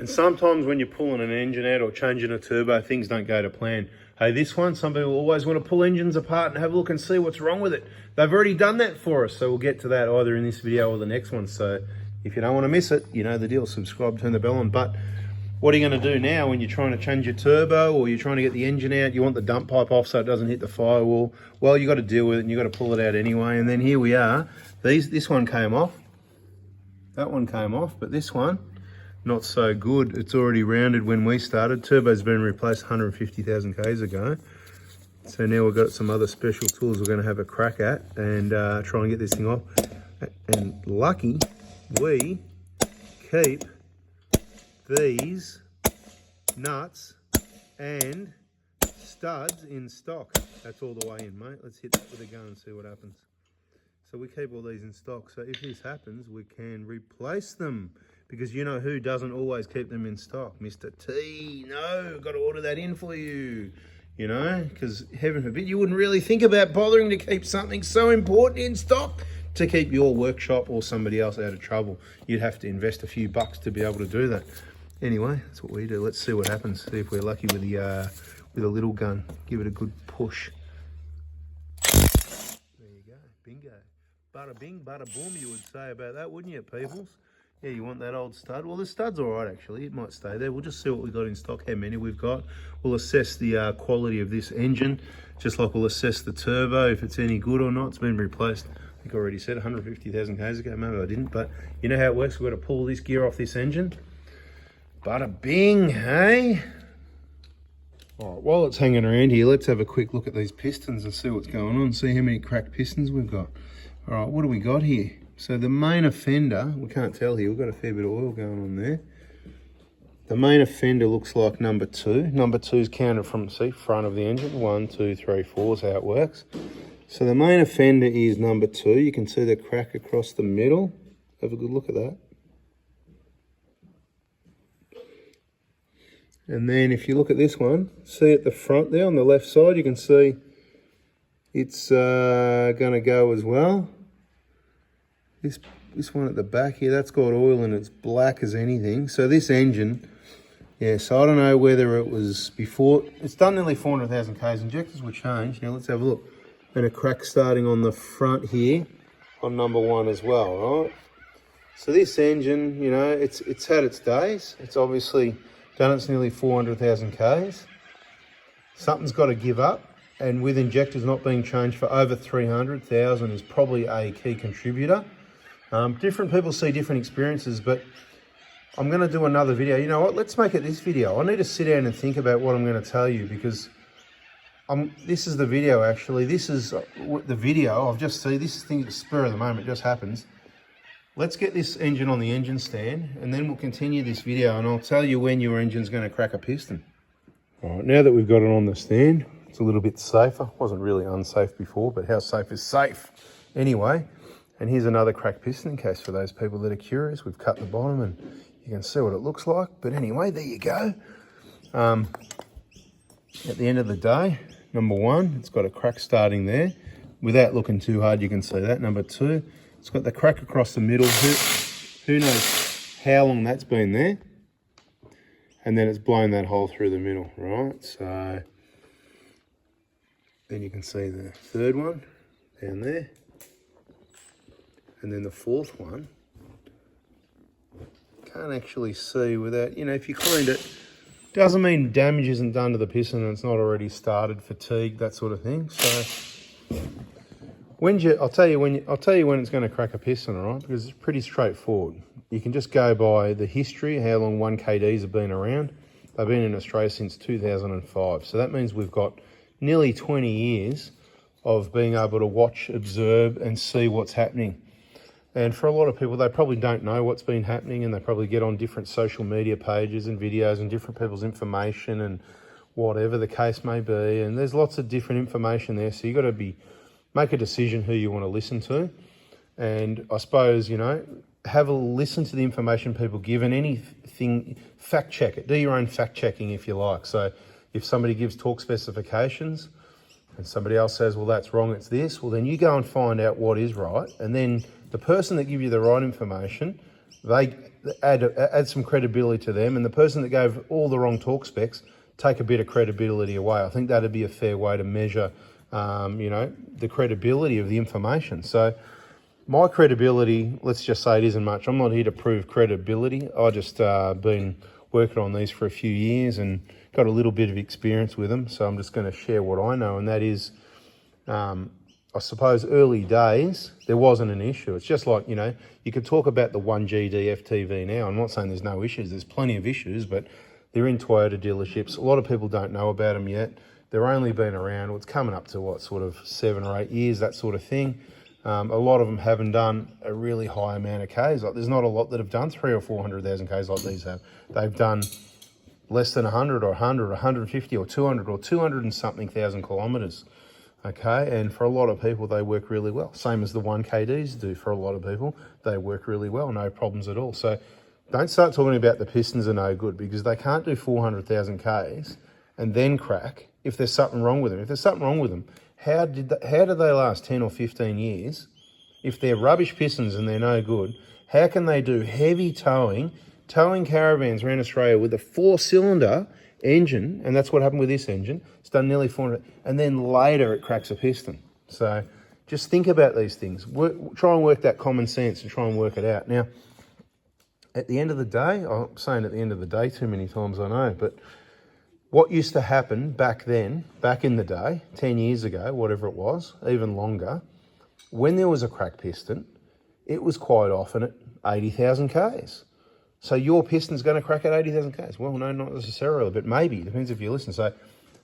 And sometimes when you're pulling an engine out or changing a turbo, things don't go to plan. Hey, this one, some people always want to pull engines apart and have a look and see what's wrong with it. They've already done that for us, so we'll get to that either in this video or the next one. So if you don't want to miss it, you know the deal, subscribe, turn the bell on. But what are you going to do now when you're trying to change your turbo or you're trying to get the engine out, you want the dump pipe off so it doesn't hit the firewall? Well, you got to deal with it and you got to pull it out anyway. And then here we are. This one came off, that one came off, but this one, not so good. It's already rounded when we started. Turbo's been replaced 150,000 Ks ago. So now we've got some other special tools we're going to have a crack at and try and get this thing off. And lucky we keep these nuts and studs in stock. That's all the way in, mate. Let's hit that with a gun and see what happens. So we keep all these in stock. So if this happens, we can replace them. Because you know who doesn't always keep them in stock? Mr. T. No, got to order that in for you. You know, because heaven forbid, you wouldn't really think about bothering to keep something so important in stock to keep your workshop or somebody else out of trouble. You'd have to invest a few bucks to be able to do that. Anyway, that's what we do. Let's see what happens. See if we're lucky with the with a little gun. Give it a good push. There you go, bingo. Bada bing, bada boom, you would say about that, wouldn't you, peoples? Yeah, you want that old stud? Well, the stud's all right, actually. It might stay there. We'll just see what we've got in stock, how many we've got. We'll assess the quality of this engine, just like we'll assess the turbo, if it's any good or not. It's been replaced, I think I already said, 150,000 Ks ago. Maybe I didn't, but you know how it works. We've got to pull this gear off this engine. Bada bing, hey? All right, while it's hanging around here, let's have a quick look at these pistons and see what's going on, see how many cracked pistons we've got. All right, what do we got here? So the main offender, we can't tell here, we've got a fair bit of oil going on there. The main offender looks like number 2. Number 2 is counted from the front of the engine. 1, 2, 3, 4 is how it works. So the main offender is number 2. You can see the crack across the middle. Have a good look at that. And then if you look at this one, see at the front there on the left side, you can see it's going to go as well. This one at the back here, that's got oil and it's black as anything. So this engine, yeah, so I don't know whether it was before, it's done nearly 400,000 Ks. Injectors were changed. Now let's have a look. And a crack starting on the front here on number 1 as well, right? So this engine, you know, it's had its days. It's obviously done its nearly 400,000 Ks. Something's got to give up. And with injectors not being changed for over 300,000 is probably a key contributor. Different people see different experiences, but I'm going to do another video. You know what? Let's make it this video. I need to sit down and think about what I'm going to tell you because this is the video, actually. This is the video. I've just seen this thing at the spur of the moment. It just happens. Let's get this engine on the engine stand, and then we'll continue this video, and I'll tell you when your engine's going to crack a piston. All right, now that we've got it on the stand, it's a little bit safer. It wasn't really unsafe before, but how safe is safe? Anyway. And here's another cracked piston in case for those people that are curious. We've cut the bottom and you can see what it looks like. But anyway, there you go. At the end of the day, number 1, it's got a crack starting there. Without looking too hard, you can see that. Number 2, it's got the crack across the middle. Who knows how long that's been there? And then it's blown that hole through the middle, right? So then you can see the 3rd one down there. And then the 4th one, can't actually see without, you know, if you cleaned it, doesn't mean damage isn't done to the piston and it's not already started, fatigue, that sort of thing. So I'll tell you when it's going to crack a piston, all right? Because it's pretty straightforward. You can just go by the history, how long 1KDs have been around. They've been in Australia since 2005. So that means we've got nearly 20 years of being able to watch, observe, and see what's happening. And for a lot of people, they probably don't know what's been happening and they probably get on different social media pages and videos and different people's information and whatever the case may be. And there's lots of different information there. So you've got to make a decision who you want to listen to. And I suppose, you know, have a listen to the information people give and anything, fact check it. Do your own fact checking if you like. So if somebody gives torque specifications and somebody else says, well, that's wrong, it's this, well, then you go and find out what is right. And then the person that gives you the right information, they add some credibility to them, and the person that gave all the wrong torque specs take a bit of credibility away. I think that'd be a fair way to measure, the credibility of the information. So my credibility, let's just say it isn't much. I'm not here to prove credibility. I just been working on these for a few years and got a little bit of experience with them. So I'm just going to share what I know, and that is, I suppose early days, there wasn't an issue. It's just like, you could talk about the 1GD FTV now. I'm not saying there's no issues. There's plenty of issues, but they're in Toyota dealerships. A lot of people don't know about them yet. They're only been around, it's coming up to sort of 7 or 8 years, that sort of thing. A lot of them haven't done a really high amount of Ks. Like, there's not a lot that have done 300,000 or 400,000 Ks like these have. They've done less than 100 or 100 or 150 or 200 or 200 and something thousand kilometres. Okay, and for a lot of people, they work really well. Same as the 1KDs do for a lot of people. They work really well, no problems at all. So don't start talking about the pistons are no good, because they can't do 400,000 Ks and then crack if there's something wrong with them. If there's something wrong with them, how did they last 10 or 15 years? If they're rubbish pistons and they're no good, how can they do heavy towing caravans around Australia with a 4-cylinder engine, and that's what happened with this engine. It's done nearly 400, and then later it cracks a piston. So just think about these things. Try and work that common sense and try and work it out. Now, at the end of the day, I'm saying at the end of the day too many times, I know, but what used to happen back then, back in the day, 10 years ago, whatever it was, even longer, when there was a cracked piston, it was quite often at 80,000 Ks. So your piston's going to crack at 80,000 Ks. Well, no, not necessarily, but maybe. It depends if you listen. So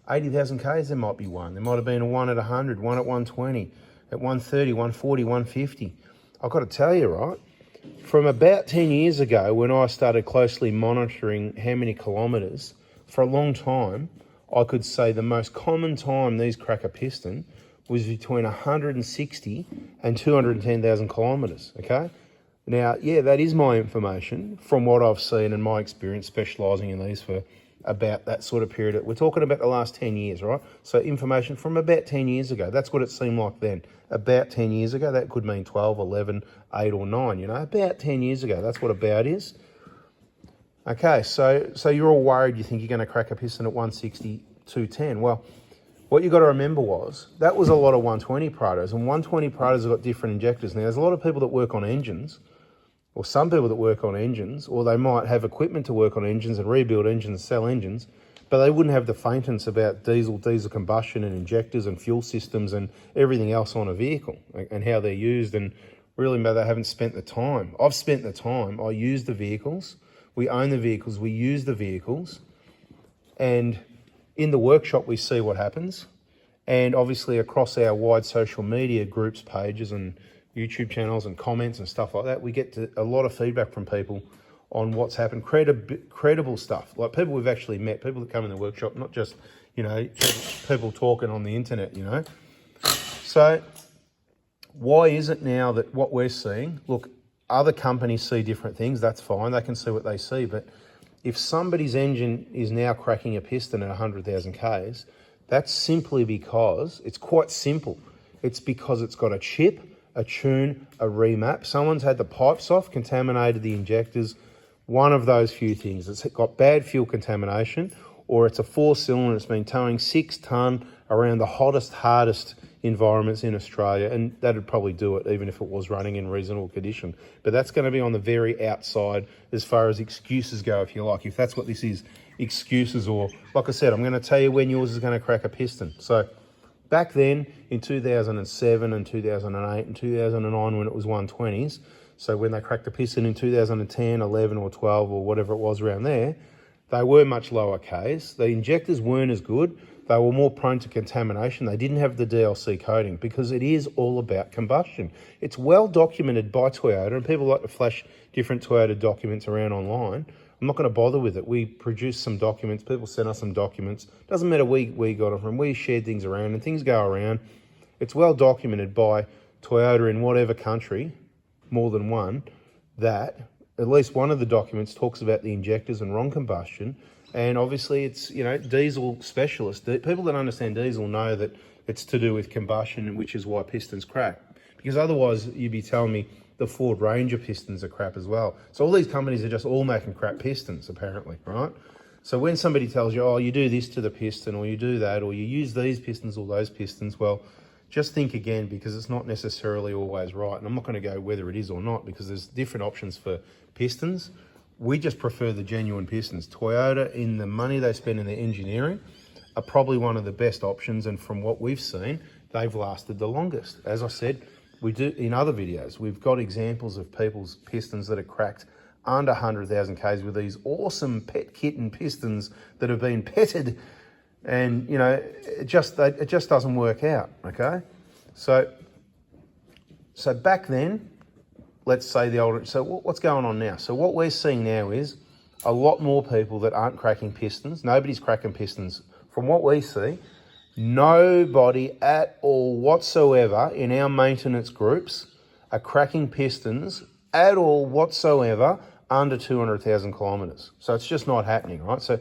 80,000 Ks, there might be one. There might have been a one at 100, one at 120, at 130, 140, 150. I've got to tell you, right, from about 10 years ago when I started closely monitoring how many kilometres, for a long time, I could say the most common time these crack a piston was between 160 and 210,000 kilometres, okay? Now, yeah, that is my information from what I've seen and my experience specialising in these for about that sort of period. We're talking about the last 10 years, right? So information from about 10 years ago. That's what it seemed like then. About 10 years ago, that could mean 12, 11, 8 or 9, about 10 years ago. That's what about is. Okay, so you're all worried, you think you're going to crack a piston at 160, 210. Well, what you got to remember was that was a lot of 120 Prados, and 120 Prados have got different injectors. Now, there's a lot of people that work on engines, or some people that work on engines, or they might have equipment to work on engines and rebuild engines, sell engines, but they wouldn't have the faintness about diesel combustion and injectors and fuel systems and everything else on a vehicle and how they're used, and really they haven't spent the time. I've spent the time. I use the vehicles. We own the vehicles. We use the vehicles. And in the workshop, we see what happens. And obviously across our wide social media groups, pages and YouTube channels and comments and stuff like that, we get a lot of feedback from people on what's happened, credible stuff, like people we've actually met, people that come in the workshop, not just, people talking on the internet, So why is it now that what we're seeing, look, other companies see different things, that's fine, they can see what they see, but if somebody's engine is now cracking a piston at 100,000 Ks, that's simply because, it's quite simple, it's because it's got a chip, a tune, a remap, someone's had the pipes off, contaminated the injectors, one of those few things. It's got bad fuel contamination, or it's a 4-cylinder, it's been towing 6 tonne around the hottest, hardest environments in Australia, and that'd probably do it even if it was running in reasonable condition. But that's going to be on the very outside as far as excuses go, if you like, if that's what this is, excuses, or like I said, I'm going to tell you when yours is going to crack a piston. So back then in 2007 and 2008 and 2009 when it was 120s, so when they cracked the piston in 2010, 11 or 12 or whatever it was around there, they were much lower Ks. The injectors weren't as good. They were more prone to contamination. They didn't have the DLC coating because it is all about combustion. It's well documented by Toyota, and people like to flash different Toyota documents around online. I'm not going to bother with it. We produced some documents. People sent us some documents. Doesn't matter where we got them from. We shared things around, and things go around. It's well documented by Toyota in whatever country, more than one, that at least one of the documents talks about the injectors and wrong combustion. And obviously it's, diesel specialists. People that understand diesel know that it's to do with combustion, which is why pistons crack. Because otherwise you'd be telling me The Ford Ranger pistons are crap as well. So all these companies are just all making crap pistons, apparently, right? So when somebody tells you, oh, you do this to the piston, or you do that, or you use these pistons or those pistons, well, just think again, because it's not necessarily always right. And I'm not going to go whether it is or not, because there's different options for pistons. We just prefer the genuine pistons. Toyota, in the money they spend in their engineering, are probably one of the best options. And from what we've seen, they've lasted the longest. As I said, we do in other videos, we've got examples of people's pistons that are cracked under 100,000 Ks with these awesome pet kitten pistons that have been petted, and you know, it just doesn't work out. Okay, so back then, let's say the older. So what's going on now? So what we're seeing now is a lot more people that aren't cracking pistons. Nobody's cracking pistons. From what we see, nobody at all whatsoever in our maintenance groups are cracking pistons at all whatsoever under 200,000 kilometres. So it's just not happening, right? So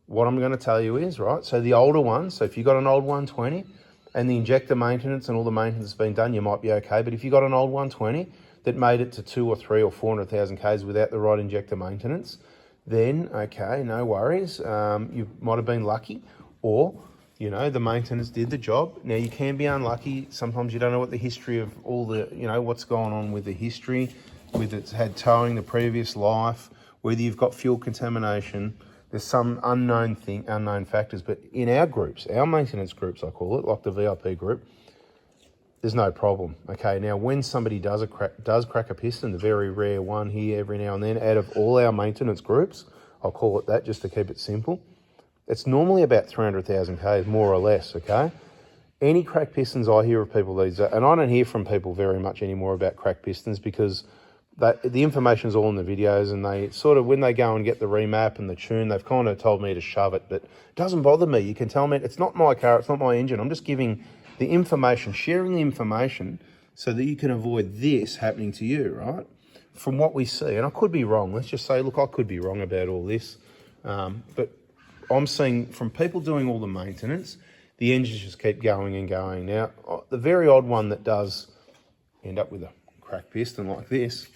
what I'm going to tell you is, right, so the older ones, so if you've got an old 120 and the injector maintenance and all the maintenance has been done, you might be okay. But if you've got an old 120 that made it to 2 or 3 or 400,000 Ks without the right injector maintenance, then, okay, no worries. You might have been lucky, or, you know, the maintenance did the job. Now, you can be unlucky. Sometimes you don't know what the history of all the, you know, what's going on with the history, whether it's had towing the previous life, whether you've got fuel contamination. There's some unknown factors. But in our groups, our maintenance groups, I call it, like the VIP group, there's no problem. Okay, now when somebody does crack a piston, the very rare one here every now and then, out of all our maintenance groups, I'll call it that just to keep it simple, it's normally about 300,000 Ks, more or less, okay? Any cracked pistons I hear of people these days, and I don't hear from people very much anymore about cracked pistons, because the information's all in the videos, and they sort of, when they go and get the remap and the tune, they've kind of told me to shove it, but it doesn't bother me. You can tell me, it's not my car, it's not my engine. I'm just giving the information, sharing the information so that you can avoid this happening to you, right? From what we see, and I could be wrong. Let's just say, look, I could be wrong about all this, but I'm seeing from people doing all the maintenance, the engines just keep going and going. Now, the very odd one that does end up with a cracked piston like this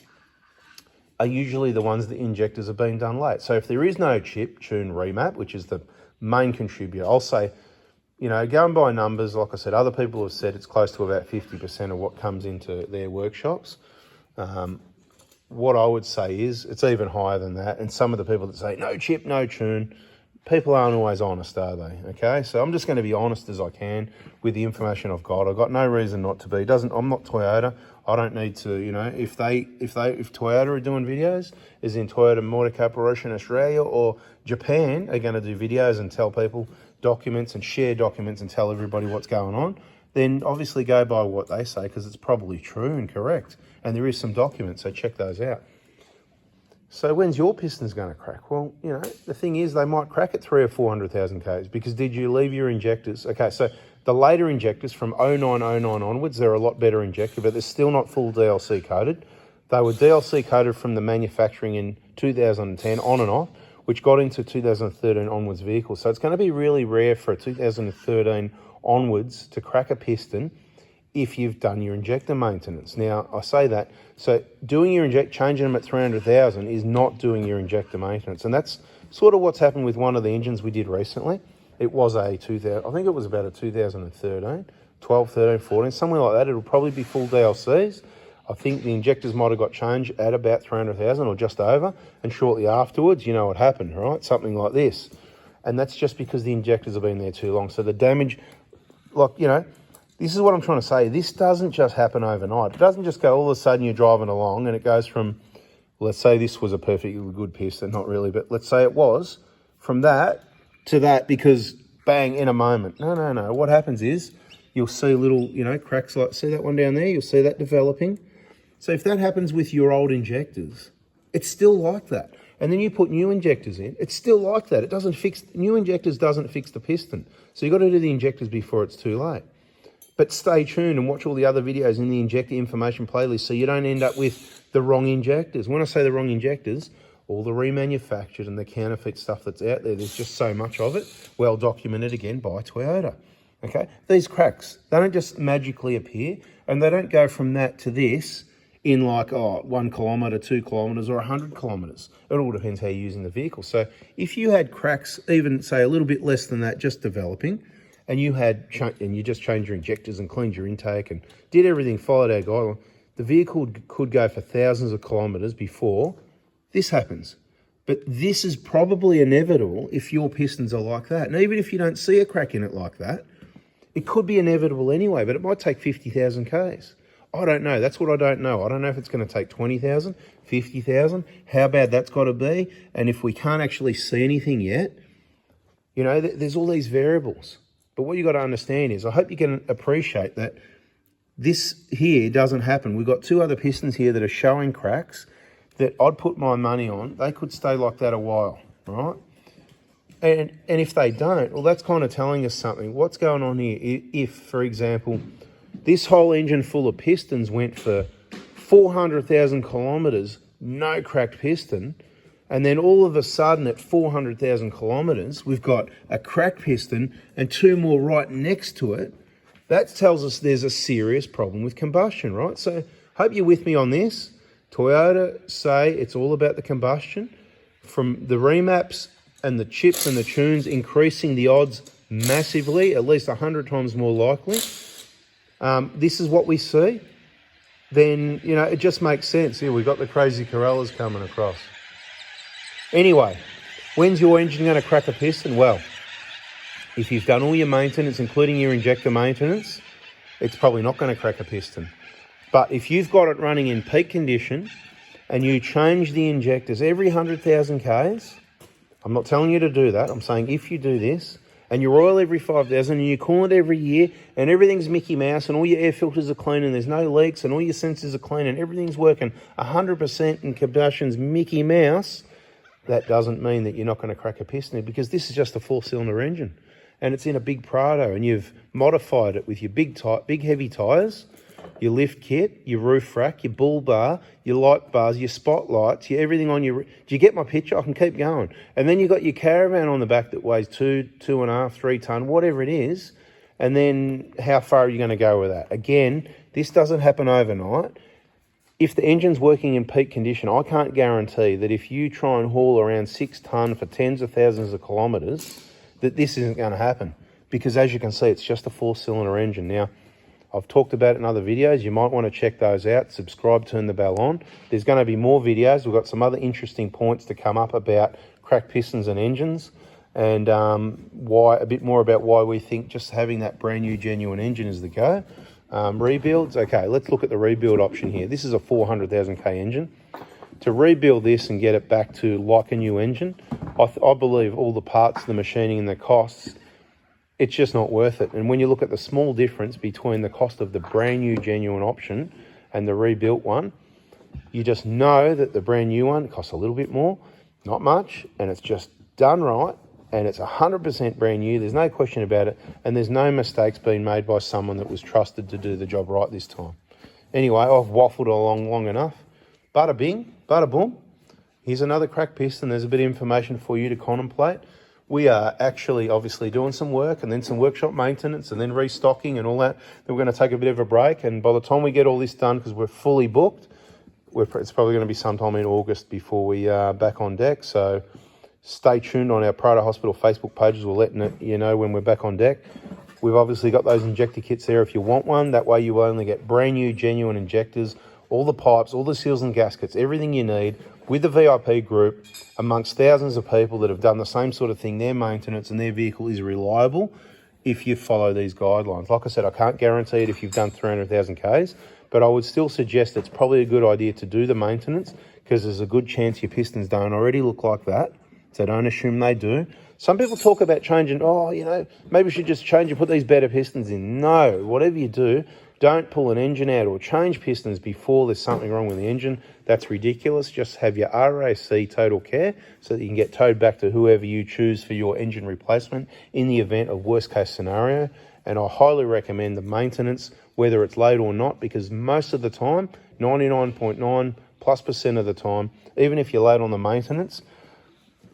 are usually the ones that injectors have been done late. So if there is no chip tune remap, which is the main contributor, I'll say, you know, going by numbers, like I said, other people have said it's close to about 50% of what comes into their workshops. What I would say is it's even higher than that. And some of the people that say no chip, no tune, people aren't always honest, are they? Okay, so I'm just going to be honest as I can with the information I've got. I've got no reason not to be. I'm not Toyota. I don't need to, you know, if Toyota are doing videos, as in Toyota Motor Corporation Australia or Japan are going to do videos and tell people documents and share documents and tell everybody what's going on, then obviously go by what they say, because it's probably true and correct. And there is some documents, so check those out. So when's your pistons going to crack? Well, you know, the thing is, they might crack at 300,000 or 400,000 Ks, because did you leave your injectors? Okay, so the later injectors from 09 onwards, they're a lot better injector, but they're still not full DLC coated. They were DLC coated from the manufacturing in 2010 on and off, which got into 2013 onwards vehicles. So it's going to be really rare for a 2013 onwards to crack a piston if you've done your injector maintenance. Now, I say that, so doing your changing them at 300,000 is not doing your injector maintenance. And that's sort of what's happened with one of the engines we did recently. It was I think it was about a 2013, 12, 13, 14, somewhere like that. It'll probably be full DLCs. I think the injectors might have got changed at about 300,000 or just over. And shortly afterwards, you know what happened, right? Something like this. And that's just because the injectors have been there too long. So the damage, like, you know, this is what I'm trying to say. This doesn't just happen overnight. It doesn't just go all of a sudden you're driving along and it goes from, let's say this was a perfectly good piston, not really, but let's say it was, from that to that, because bang, in a moment. No. What happens is you'll see little, you know, cracks, like, see that one down there? You'll see that developing. So if that happens with your old injectors, it's still like that. And then you put new injectors in, it's still like that. It doesn't fix, new injectors doesn't fix the piston. So you've got to do the injectors before it's too late. But stay tuned and watch all the other videos in the injector information playlist so you don't end up with the wrong injectors. When I say the wrong injectors, all the remanufactured and the counterfeit stuff that's out there, there's just so much of it, well documented again by Toyota. Okay, these cracks, they don't just magically appear, and they don't go from that to this in like 1 kilometre, 2 kilometres or 100 kilometres. It all depends how you're using the vehicle. So if you had cracks, even say a little bit less than that, just developing, and you just changed your injectors and cleaned your intake and did everything, followed our guideline, the vehicle could go for thousands of kilometres before this happens. But this is probably inevitable if your pistons are like that. And even if you don't see a crack in it like that, it could be inevitable anyway, but it might take 50,000 Ks. I don't know. That's what I don't know. I don't know if it's going to take 20,000, 50,000, how bad that's got to be. And if we can't actually see anything yet, you know, there's all these variables. But what you got to understand is, I hope you can appreciate that this here doesn't happen. We've got 2 other pistons here that are showing cracks that I'd put my money on. They could stay like that a while, right? And if they don't, well, that's kind of telling us something. What's going on here? If, for example, this whole engine full of pistons went for 400,000 kilometres, no cracked piston, and then all of a sudden at 400,000 kilometres, we've got a cracked piston and 2 more right next to it, that tells us there's a serious problem with combustion, right? So hope you're with me on this. Toyota say it's all about the combustion. From the remaps and the chips and the tunes increasing the odds massively, at least 100 times more likely, this is what we see, then, you know, it just makes sense. Here, we've got the crazy Corollas coming across. Anyway, when's your engine going to crack a piston? Well, if you've done all your maintenance, including your injector maintenance, it's probably not going to crack a piston. But if you've got it running in peak condition and you change the injectors every 100,000 Ks, I'm not telling you to do that. I'm saying if you do this, and you oil every 5,000 and you cool it every year and everything's Mickey Mouse and all your air filters are clean and there's no leaks and all your sensors are clean and everything's working 100% and combustion's Mickey Mouse, that doesn't mean that you're not going to crack a piston, because this is just a 4-cylinder engine and it's in a big Prado and you've modified it with your big heavy tyres, your lift kit, your roof rack, your bull bar, your light bars, your spotlights, your everything on your... Do you get my picture? I can keep going. And then you've got your caravan on the back that weighs 2.5, 3 tonne, whatever it is. And then how far are you going to go with that? Again, this doesn't happen overnight. If the engine's working in peak condition, I can't guarantee that if you try and haul around 6 tonne for tens of thousands of kilometres, that this isn't going to happen. Because as you can see, it's just a 4-cylinder engine. Now, I've talked about it in other videos. You might want to check those out. Subscribe, turn the bell on. There's going to be more videos. We've got some other interesting points to come up about cracked pistons and engines, and a bit more about why we think just having that brand new genuine engine is the go. Rebuilds. Okay, let's look at the rebuild option here. This is a 400,000 K engine. To rebuild this and get it back to like a new engine, I believe all the parts, the machining and the costs, it's just not worth it. And when you look at the small difference between the cost of the brand new genuine option and the rebuilt one, you just know that the brand new one costs a little bit more, not much, and it's just done right, and it's 100% brand new. There's no question about it, and there's no mistakes being made by someone that was trusted to do the job right this time. Anyway, I've waffled along long enough. Bada bing, bada boom. Here's another cracked piston. There's a bit of information for you to contemplate. We are actually obviously doing some work and then some workshop maintenance and then restocking and all that. Then we're going to take a bit of a break. And by the time we get all this done, because we're fully booked, it's probably going to be sometime in August before we are back on deck. So stay tuned on our Prado Hospital Facebook pages. We're letting you know when we're back on deck. We've obviously got those injector kits there if you want one. That way you will only get brand new, genuine injectors, all the pipes, all the seals and gaskets, everything you need with the VIP group amongst thousands of people that have done the same sort of thing. Their maintenance and their vehicle is reliable if you follow these guidelines. Like I said, I can't guarantee it if you've done 300,000 Ks, but I would still suggest it's probably a good idea to do the maintenance, because there's a good chance your pistons don't already look like that. So don't assume they do. Some people talk about changing, maybe we should just change and put these better pistons in. No, whatever you do, don't pull an engine out or change pistons before there's something wrong with the engine. That's ridiculous. Just have your RAC total care so that you can get towed back to whoever you choose for your engine replacement in the event of worst case scenario. And I highly recommend the maintenance, whether it's late or not, because most of the time, 99.9+% of the time, even if you're late on the maintenance,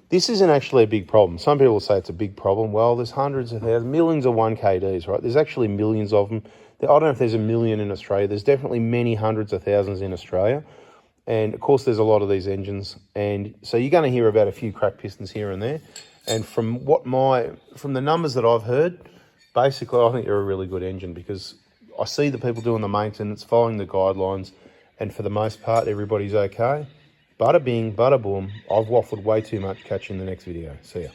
This isn't actually a big problem. Some people say it's a big problem. Well, there's hundreds of thousands, millions of 1KDs, right? There's actually millions of them. I don't know if there's a million in Australia. There's definitely many hundreds of thousands in Australia. And of course, there's a lot of these engines. And so you're going to hear about a few cracked pistons here and there. And from the numbers that I've heard, basically, I think they're a really good engine because I see the people doing the maintenance, following the guidelines, and for the most part, everybody's okay. Bada bing, bada boom. I've waffled way too much. Catch you in the next video. See ya.